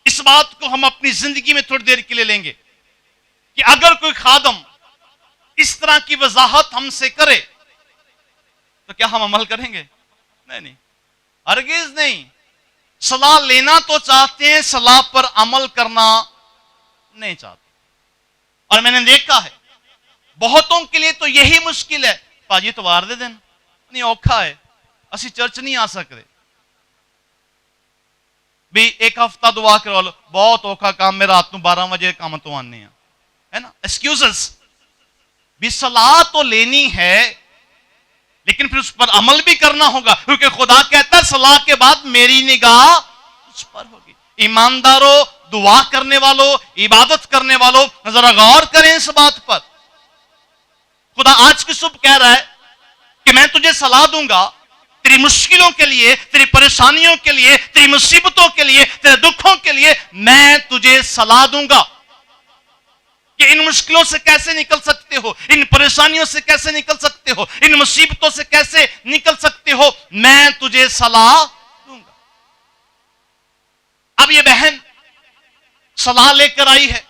इस बात को हम अपनी जिंदगी में थोड़ी देर के लिए लेंगे कि अगर कोई खादम इस तरह की वजाहत हमसे करे तो क्या हम अमल करेंगे? नहीं, हरगिज नहीं। सलाह लेना तो चाहते हैं, सलाह पर अमल करना नहीं चाहते। और मैंने देखा है बहुतों के लिए तो यही मुश्किल है। पाजी तो वार दे देना नहीं, औखा है, असी चर्च नहीं आ सकते। भी एक हफ्ता दुआ करा लो, बहुत औखा काम, मेरा रात में 12 बजे काम तो आने है ना। एक्सक्यूजेस। भी सलाह तो लेनी है लेकिन फिर उस पर अमल भी करना होगा, क्योंकि खुदा कहता है सलाह के बाद मेरी निगाह उस पर होगी। ईमानदारों, दुआ करने वालों, इबादत करने वालों, जरा गौर करें इस बात पर। खुदा आज की सुबह कह रहा है कि मैं तुझे सलाह दूंगा तेरी मुश्किलों के लिए, तेरी परेशानियों के लिए, तेरी मुसीबतों के लिए, तेरे दुखों के लिए। मैं तुझे सलाह दूंगा कि इन मुश्किलों से कैसे निकल सकते हो, इन परेशानियों से कैसे निकल सकते हो, इन मुसीबतों से कैसे निकल सकते हो, मैं तुझे सलाह दूंगा। अब ये बहन सलाह लेकर आई है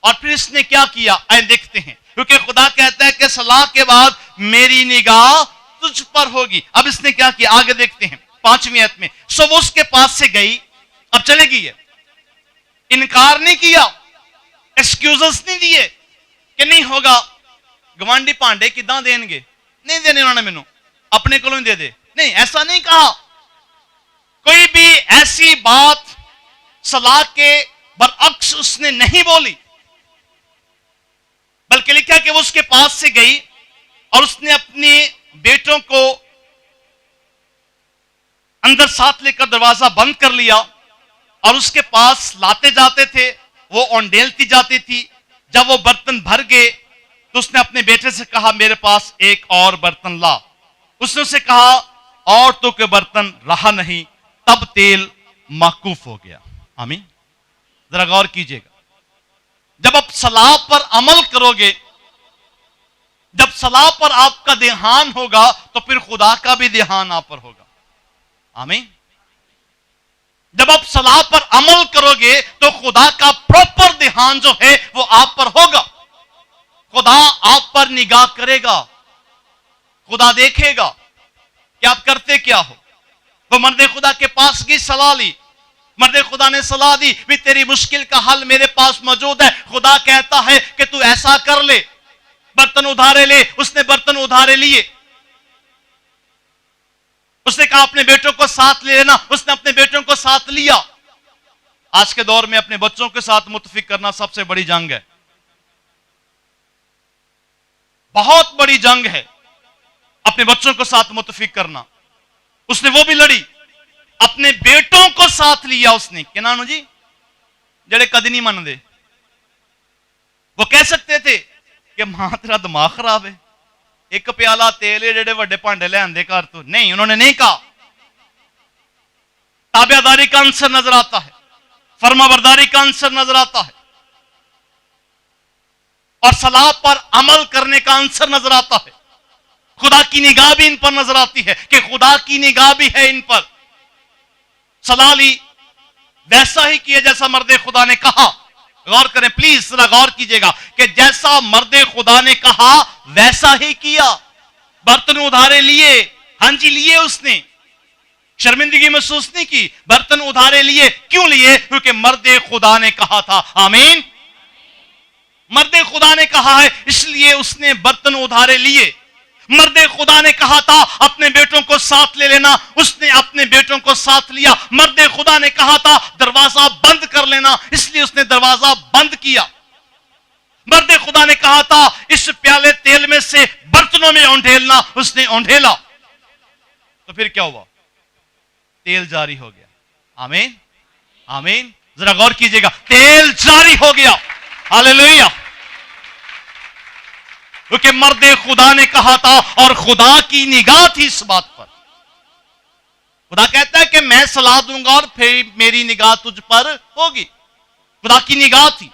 और फिर इसने क्या किया, आइए देखते हैं। क्योंकि खुदा कहता है कि सलाह के बाद मेरी निगाह तुझ पर होगी। अब इसने क्या किया, आगे देखते हैं 5वीं आयत में। सो वो उसके पास से गई, अब चलेगी है, इनकार नहीं किया, एक्सक्यूजेस नहीं दिए कि नहीं होगा, गवांडी भांडे किदां देंगे, नहीं देने उन्होंने, मैनू अपने को ही दे दे, नहीं, ऐसा नहीं कहा। कोई भी ऐसी बात सलाह के बरअक्स उसने नहीं बोली, बल्कि लिखा कि वो उसके पास से गई और उसने अपने बेटों को अंदर साथ लेकर दरवाजा बंद कर लिया और उसके पास लाते जाते थे, वो ओंडेलती जाती थी। जब वो बर्तन भर गए तो उसने अपने बेटे से कहा मेरे पास एक और बर्तन ला। उसने उसे कहा और तो कोई बर्तन रहा नहीं, तब तेल माकूफ हो गया। आमीन। जरा गौर कीजिएगा, जब आप सलाह पर अमल करोगे, जब सलाह पर आपका ध्यान होगा तो फिर खुदा का भी ध्यान आप पर होगा। आमीन। जब आप सलाह पर अमल करोगे तो खुदा का प्रॉपर ध्यान जो है वो आप पर होगा। खुदा आप पर निगाह करेगा, खुदा देखेगा कि आप करते क्या हो। वो मर्दे खुदा के पास की सलाह ली, मर्दे खुदा ने सलाह दी भी तेरी मुश्किल का हल मेरे पास मौजूद है। खुदा कहता है कि तू ऐसा कर ले, बर्तन उधारे ले। उसने बर्तन उधारे लिए, उसने कहा अपने बेटों को साथ ले लेना, उसने अपने बेटों को साथ लिया। आज के दौर में अपने बच्चों के साथ मुत्तफिक करना सबसे बड़ी जंग है, बहुत बड़ी जंग है अपने बच्चों को साथ मुत्तफिक करना। उसने वो भी लड़ी, अपने बेटों को साथ लिया उसने। क्या नानू जी जड़े कदी नहीं मनदे, वो कह सकते थे कि मां तेरा दिमाग खराब है, एक प्याला तेल है जेडे वड्डे भांडे ले आंदे घर तो। नहीं, उन्होंने नहीं कहा। ताबेदारी का अंसर नजर आता है, फरमाबरदारी का अंसर नजर आता है और सलाह पर अमल करने का अंसर नजर आता है। खुदा की निगाह भी इन पर नजर आती है कि खुदा की निगाह भी है इन पर। सलाह ली, वैसा ही किया जैसा मर्दे खुदा ने कहा। गौर करें प्लीज, जरा गौर कीजिएगा कि जैसा मर्दे खुदा ने कहा वैसा ही किया। बर्तन उधारे लिए, हां जी लिए उसने, शर्मिंदगी महसूस नहीं की। बर्तन उधारे लिए, क्यों लिए? क्योंकि मर्दे खुदा ने कहा था। आमीन। मर्दे खुदा ने कहा है इसलिए उसने बर्तन उधारे लिए। मर्दे खुदा ने कहा था अपने बेटों को साथ ले लेना, उसने अपने बेटों को साथ लिया। मर्दे खुदा ने कहा था दरवाजा बंद कर लेना, इसलिए उसने दरवाजा बंद किया। मर्दे खुदा ने कहा था इस प्याले तेल में से बर्तनों में ओंढेलना, उसने ओंढेला। तो फिर क्या हुआ? तेल जारी हो गया। आमीन, आमीन। जरा गौर कीजिएगा, तेल जारी हो गया। हालेलुया। क्योंकि मर्दे खुदा ने कहा था और खुदा की निगाह थी इस बात पर। खुदा कहता है कि मैं सलाह दूंगा और फिर मेरी निगाह तुझ पर होगी। खुदा की निगाह थी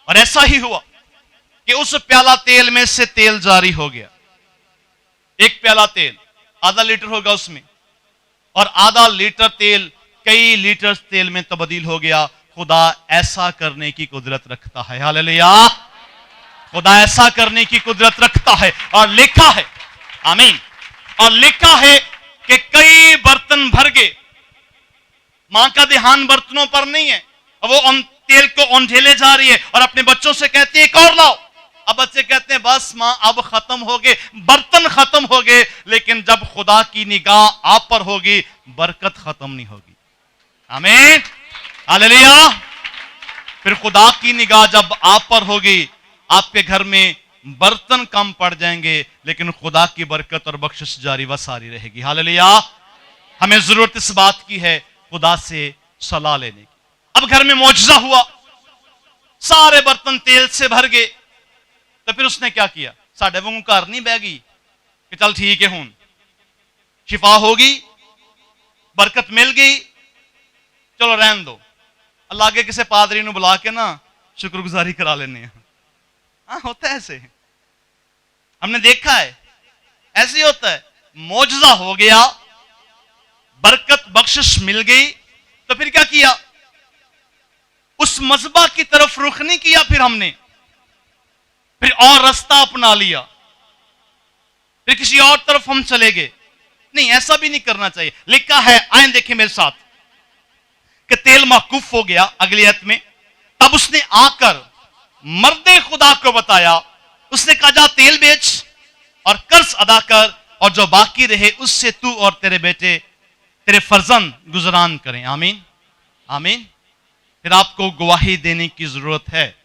और ऐसा ही हुआ कि उस प्याला तेल में से तेल जारी हो गया। एक प्याला तेल आधा लीटर होगा उसमें, और आधा लीटर तेल कई लीटर तेल में तब्दील हो गया। खुदा ऐसा करने की कुदरत रखता है। हालेलुया। खुदा ऐसा करने की कुदरत रखता है। और लिखा है, आमीन, और लिखा है कि कई बर्तन भर गए। मां का ध्यान बर्तनों पर नहीं है, वो तेल को ओंढेले जा रही है और अपने बच्चों से कहती है एक और लाओ। अब बच्चे कहते हैं बस मां अब खत्म हो गए, बर्तन खत्म हो गए। लेकिन जब खुदा की निगाह आप पर होगी बरकत खत्म नहीं होगी। आमीन, हालेलुया। फिर खुदा की निगाह जब आप पर होगी, आपके घर में बर्तन कम पड़ जाएंगे लेकिन खुदा की बरकत और बख्शिश जारी व सारी रहेगी। हालेलुया। हमें जरूरत इस बात की है खुदा से सलाह लेने की। अब घर में मौजज़ा हुआ, सारे बर्तन तेल से भर गए। तो फिर उसने क्या किया? साढ़े वांगू घर नहीं बह गई कि चल ठीक है हुन शिफा होगी, बरकत मिल गई, चलो रहन दो। अल्लाह के किसी पादरी ਨੂੰ बुला के ना शुक्रगुजारी करा लेने हैं। हाँ, होता है ऐसे, हमने देखा है, ऐसे ही होता है। मौजज़ा हो गया, बरकत बख्शिश मिल गई, तो फिर क्या किया? उस मज़बा की तरफ रुख नहीं किया, फिर और रास्ता अपना लिया, फिर किसी और तरफ हम चले गए। नहीं, ऐसा भी नहीं करना चाहिए। लिखा है, आए देखें मेरे साथ, कि तेल मौकूफ हो गया अगली आयत में। तब उसने आकर मर्दे खुदा को बताया, उसने कहा जा तेल बेच और कर्ज अदा कर, और जो बाकी रहे उससे तू और तेरे बेटे, तेरे फर्जंद गुजरान करें। आमीन, आमीन। फिर आपको गवाही देने की जरूरत है,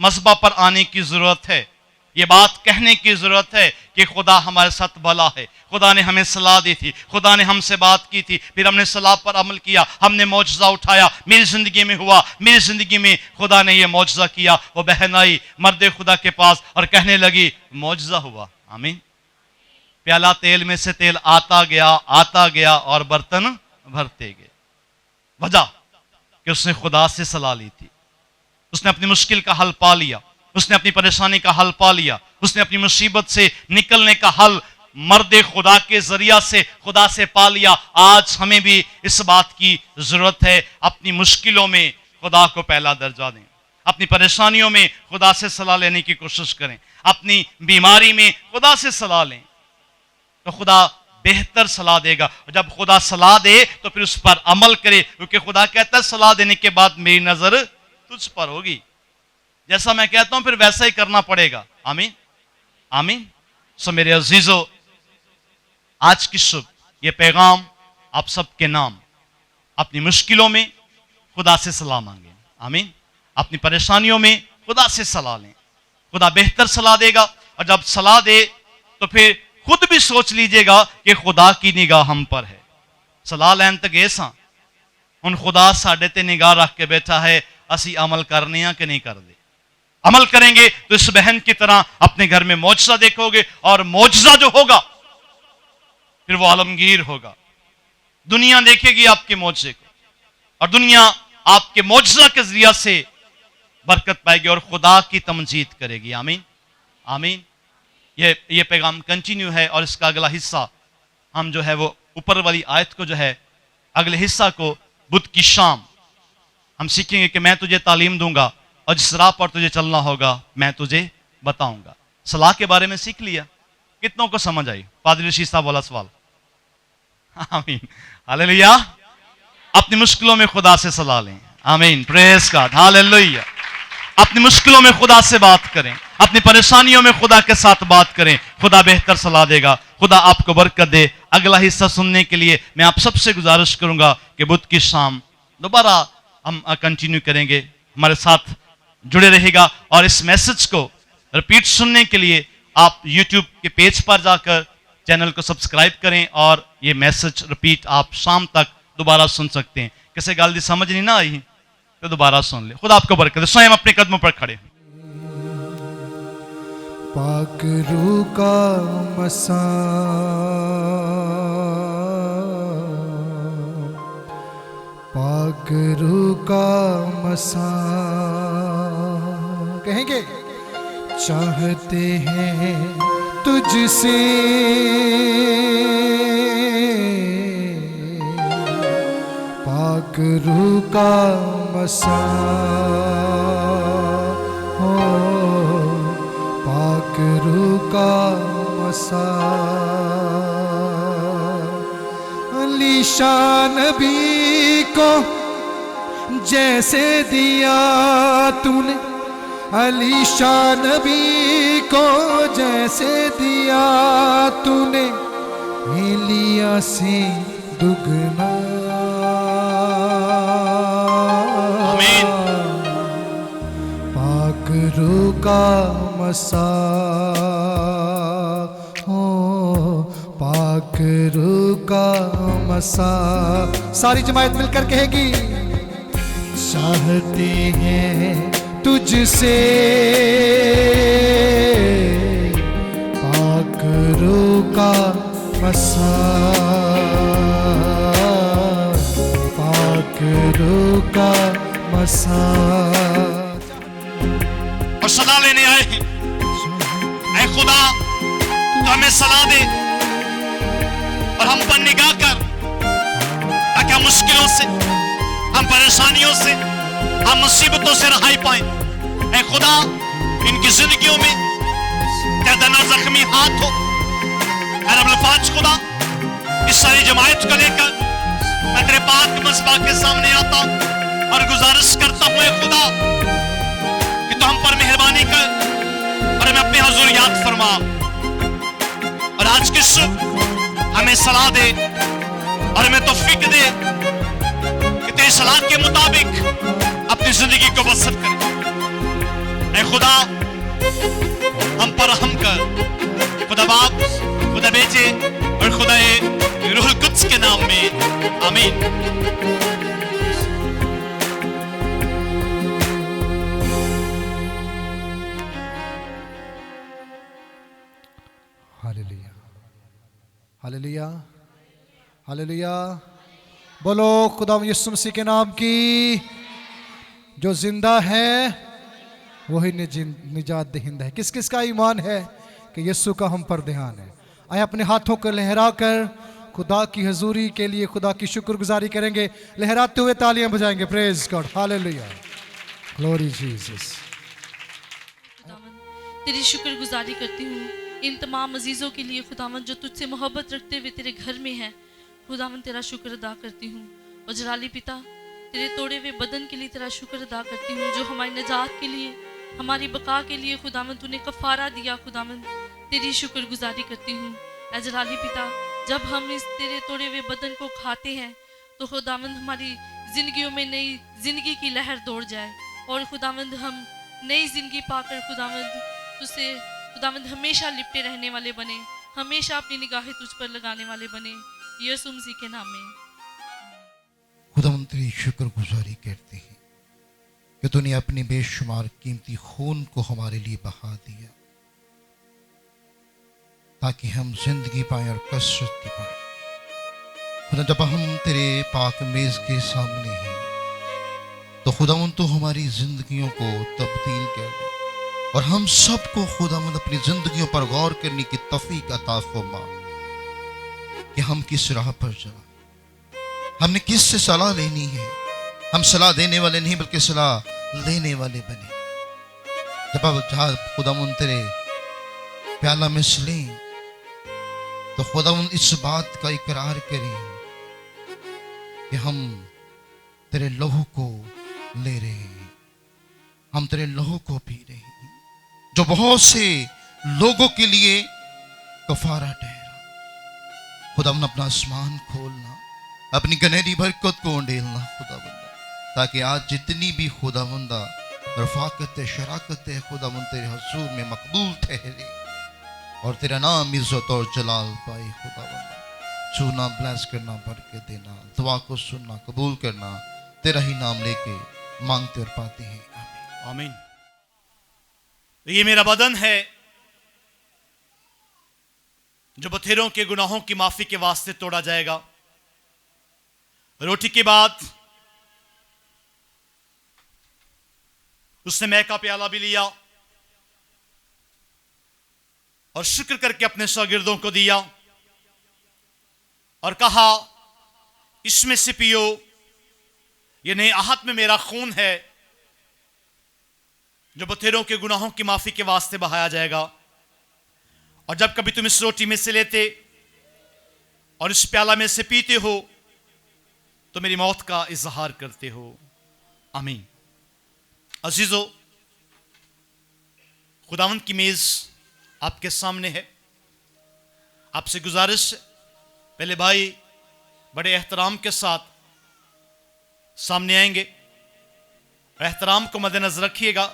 मसबा पर आने की जरूरत है, ये बात कहने की जरूरत है कि खुदा हमारे साथ भला है, खुदा ने हमें सलाह दी थी, खुदा ने हमसे बात की थी, फिर हमने सलाह पर अमल किया, हमने मौजज़ा उठाया, मेरी जिंदगी में हुआ, मेरी जिंदगी में खुदा ने यह मौजज़ा किया। वो बहन आई मर्दे खुदा के पास और कहने लगी मौजज़ा हुआ। आमीन। प्याला तेल में से तेल आता गया और बर्तन भरते गए। वजह कि उसने खुदा से सलाह ली थी, उसने अपनी मुश्किल का हल पा लिया, उसने अपनी परेशानी का हल पा लिया, उसने अपनी मुसीबत से निकलने का हल मर्दे खुदा के जरिया से खुदा से पा लिया। आज हमें भी इस बात की जरूरत है, अपनी मुश्किलों में खुदा को पहला दर्जा दें, अपनी परेशानियों में खुदा से सलाह लेने की कोशिश करें, अपनी बीमारी में खुदा से सलाह लें, तो खुदा बेहतर सलाह देगा। और जब खुदा सलाह दे तो फिर उस पर अमल करे, क्योंकि खुदा कहता है सलाह देने के बाद मेरी नजर तुझ पर होगी, जैसा मैं कहता हूं फिर वैसा ही करना पड़ेगा। आमीन, आमीन। सो मेरे अजीजों, आज की सुबह ये पैगाम आप सबके नाम, अपनी मुश्किलों में खुदा से सलाह मांगे। आमीन। अपनी परेशानियों में खुदा से सलाह लें, खुदा बेहतर सलाह देगा। और जब सलाह दे तो फिर खुद भी सोच लीजिएगा कि खुदा की निगाह हम पर है। सलाह लैन तक ऐसा हुन खुदा साडे ते निगाह रख के बैठा है, असी अमल करने हैं कि नहीं कर दे। अमल करेंगे तो इस बहन की तरह अपने घर में मौजज़ा देखोगे, और मौजज़ा जो होगा फिर वो आलमगीर होगा। दुनिया देखेगी आपके मौजज़े को, और दुनिया आपके मौजज़ा के जरिया से बरकत पाएगी और खुदा की तमजीद करेगी। आमीन, आमीन। ये पैगाम कंटिन्यू है, और इसका अगला हिस्सा हम जो है वो ऊपर वाली आयत को जो है अगले हिस्सा को बुध की शाम हम सीखेंगे कि मैं तुझे तालीम दूंगा और जिस राह पर तुझे चलना होगा मैं तुझे बताऊंगा। सलाह के बारे में सीख लिया, कितनों को समझ आई? पादरी रशीद साहब वाला सवाल। आमीन, हालेलुया। अपनी मुश्किलों में खुदा से सलाह लें। आमीन, प्रेज गॉड, हालेलुया। अपनी मुश्किलों में खुदा से बात करें, अपनी परेशानियों में खुदा के साथ बात करें, खुदा बेहतर सलाह देगा, खुदा आपको बरकत दे। अगला हिस्सा सुनने के लिए मैं आप सबसे गुजारिश करूंगा कि बुध की शाम दोबारा हम कंटिन्यू करेंगे, हमारे साथ जुड़े रहेगा। और इस मैसेज को रिपीट सुनने के लिए आप YouTube के पेज पर जाकर चैनल को सब्सक्राइब करें, और ये मैसेज रिपीट आप शाम तक दोबारा सुन सकते हैं। किसी गल की समझ नहीं ना आई तो दोबारा सुन ले। खुदा आपको बरकत दे। स्वयं अपने कदमों पर खड़े। पाक रूह का मसा, पाक रूह का मसा, कहेंगे चाहते हैं तुझसे पाक रूह का मसा हो, पाक रूह का मसा। अलीशान नबी को जैसे दिया तूने, अलीशान नबी को जैसे दिया तूने, एलिया से दुगना। पाक रूह का मसा हो, पाक रूह का मसा। सारी जमात मिलकर कहेगी चाहते हैं तुझसे पाक रूह का मसा, पाक रूह का मसा। और सलाह लेने आए हैं। ऐ खुदा तो हमें सलाह दे और हम पर निगाह कर, ताकि हम मुश्किलों से, हम परेशानियों से, हम मुसीबतों से रहाई पाए। ऐ खुदा इनकी जिंदगियों में क्या दना जख्मी हाथ हो। ऐ रब्बुल फाज खुदा इस सारी जमायत को लेकर मैं तेरे पाक मस्बा के सामने आता और गुजारिश करता हूँ ऐ खुदा कि तू हम पर मेहरबानी कर और हमें अपने हुजूर याद फरमा। और आज की सुबह हमें सलाह दे और हमें तौफीक दे कि तेरी सलाह के मुताबिक अपनी जिंदगी को बसर करें। ऐ खुदा हम पर रहम कर। खुदा बाप, खुदा बेटे और खुदा रूहुल कुद्स के नाम में आमीन। Hallelujah, hallelujah, hallelujah. बोलो खुदा यीशु मसीह के नाम की। जो जिंदा है वही निजात दहिंदा है। किस किस का ईमान है कि यीशु का हम पर ध्यान है? आए अपने हाथों को लहरा कर खुदा की हजूरी के लिए खुदा की शुक्रगुजारी करेंगे। लहराते हुए तालियां बजाएंगे। Praise God, hallelujah, glory Jesus. तेरी शुक्रगुजारी करती हूँ इन तमाम अजीज़ों के लिए खुदावन जो तुझसे मोहब्बत रखते हुए तेरे घर में है। खुदावन तेरा शुक्र अदा करती हूँ। और जलाली पिता तेरे तोड़े हुए बदन के लिए तेरा शुक्र अदा करती हूँ, जो हमारी निजात के लिए, हमारी बका के लिए खुदावन तूने कफ़ारा दिया। खुदावन तेरी शुक्रगुजारी करती हूँ। ऐ जलाली पिता जब हम इस तेरे तोड़े हुए बदन को खाते हैं तो खुदावंद हमारी ज़िंदगियों में नई ज़िंदगी की लहर दौड़ जाए और खुदावंद हम नई ज़िंदगी पाकर खुदावंद तुझसे खुदावंद हमेशा लिपटे रहने वाले बने, हमेशा अपनी निगाहें तुझ पर लगाने वाले बने। यीशु मसीह के नाम में खुदावंद तेरी शुक्रगुजारी करते हैं कि तूने अपने बेशुमार कीमती खून को हमारे लिए बहा दिया ताकि हम जिंदगी पाएं और कसरत की पाएं। खुदा जब हम तेरे पाक मेज के सामने हैं तो खुदावंद तो हमारी जिंदगियों को तब्दील कर दे और हम सबको खुदावंद अपनी जिंदगियों पर गौर करने की तौफीक अता फरमा कि हम किस राह पर चलें, हमने किस से सलाह लेनी है। हम सलाह देने वाले नहीं बल्कि सलाह लेने वाले बने। जब अब खुदावंद तेरे प्याला में से लें तो खुदावंद इस बात का इकरार करें कि हम तेरे लहू को ले रहे हैं, हम तेरे लहू को पी रहे हैं जो बहुत से लोगों के लिए कफारा ठहरा। खुदावंद अपना आसमान खोलना, अपनी गनहरी बरकत को उंडेलना खुदावंद, ताकि आज जितनी भी खुदावंदा रफाकत शराकत है खुदावंद तेरे हुजूर में मकबूल ठहरे और तेरा नाम इज्जत और जलाल पाए। खुदावंद छूना, ब्लेस करना, बरकत देना, दुआ को सुनना, कबूल करना, तेरा ही नाम लेके मांगते और पाते हैं। आमीन, आमीन। ये मेरा बदन है जो बथेरों के गुनाहों की माफी के वास्ते तोड़ा जाएगा। रोटी के बाद उसने मैं का प्याला भी लिया और शुक्र करके अपने शागिर्दों को दिया और कहा, इसमें से पियो, ये नए आहद में मेरा खून है जो बथेरों के गुनाहों की माफी के वास्ते बहाया जाएगा। और जब कभी तुम इस रोटी में से लेते और इस प्याला में से पीते हो तो मेरी मौत का इजहार करते हो। आमीन। अजीजों, खुदावंद की मेज आपके सामने है। आपसे गुजारिश है, पहले भाई बड़े एहतराम के साथ सामने आएंगे। एहतराम को मद्देनजर रखिएगा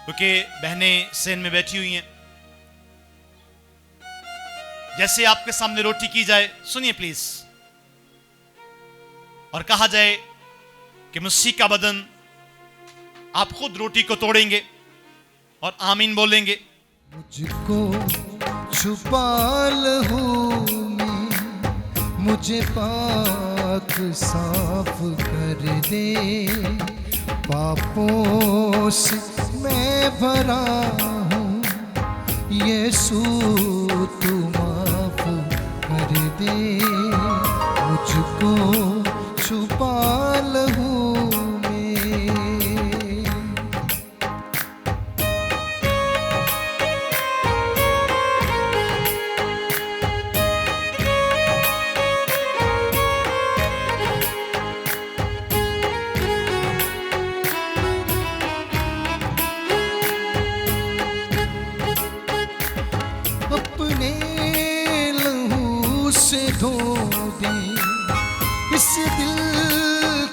क्योंकि बहनें सेन में बैठी हुई हैं। जैसे आपके सामने रोटी की जाए, सुनिए प्लीज, और कहा जाए कि मसीह का बदन, आप खुद रोटी को तोड़ेंगे और आमीन बोलेंगे। मुझको छुपा लहू में मुझे पाक साफ कर दे, पापों से मैं भरा हूँ, यीशु तू माफ कर दे, मुझको छुपा लहू में। अपने लहू से धो दे इस दिल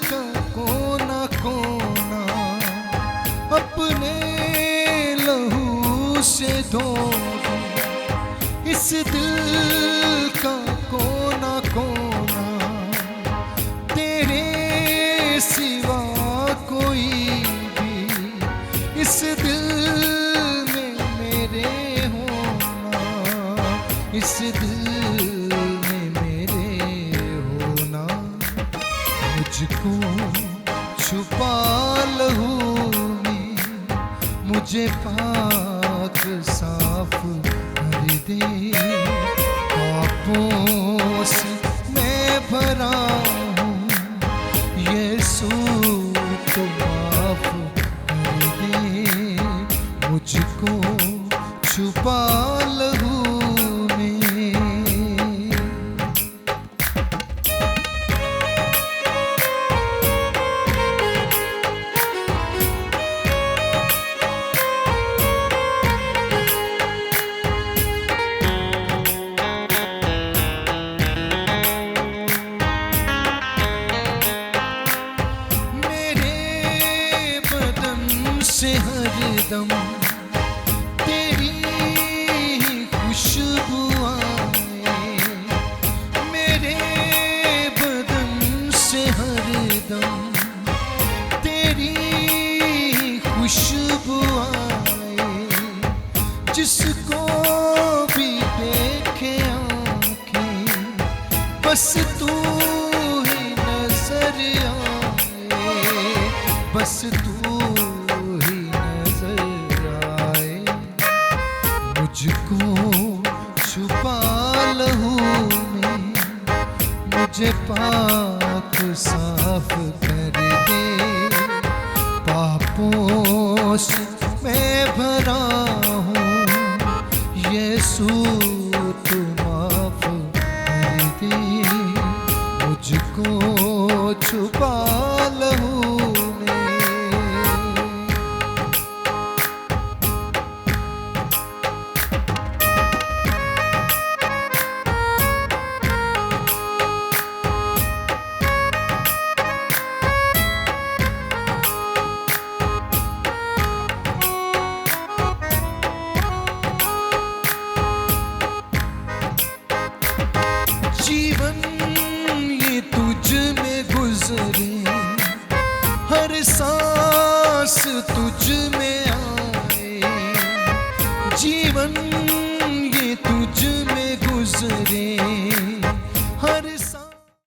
का कोना कोना, अपने लहू से धो दे इस दिल का कोना कोना, तेरे सिवा कोई भी इस दिल में मेरे होना, इस दिल में मेरे होना, मुझको छुपा लहू में, मुझे पाक साफ कर दे, पापों से मैं भरा हूँ, यीशु तो माफ कर दे, मुझको छुपा लहू में। मेरे बदन से हरदम तेरी ही खुशबू आए, मेरे बदन से हरदम तेरी ही खुशबू आए, जिसको भी देखे आँखें बस तू ही नजर आए, बस तू ही नजर आए, मुझको छुपा लहू में, मुझे पाक साफ कर दे, पापों से मैं भरा हूँ, यीशु तू माफ कर दे, मुझको छुपा लहू में। जीवन ये तुझ में गुजरे, हर सांस तुझ में